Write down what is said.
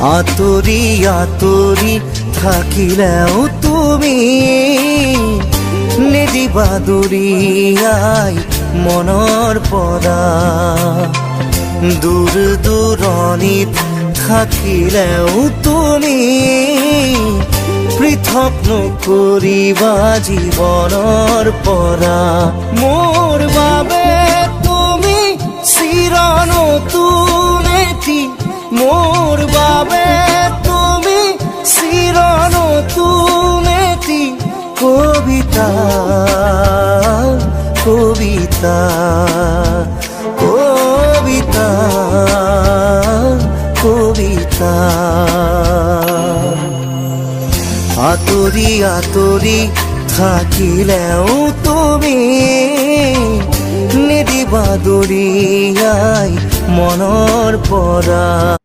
আতৰি আতৰি থাকিলেও তুমি নিদিবা দুৰিয়াই মনৰ পৰা। দূৰ দূৰণিত থাকিলেও তুমি পৃথক নকৰিবা জীৱনৰ পৰা। মোৰ বাবে তুমি চিৰ নতুন এটি, মোৰ বাবে তুমি চিৰ নতুন এটি কবিতা কবিতা কবিতা কবিতা। আতৰি আতৰি থাকিলেও তুমি নিদিবা দুৰিয়াই মনৰ পৰা।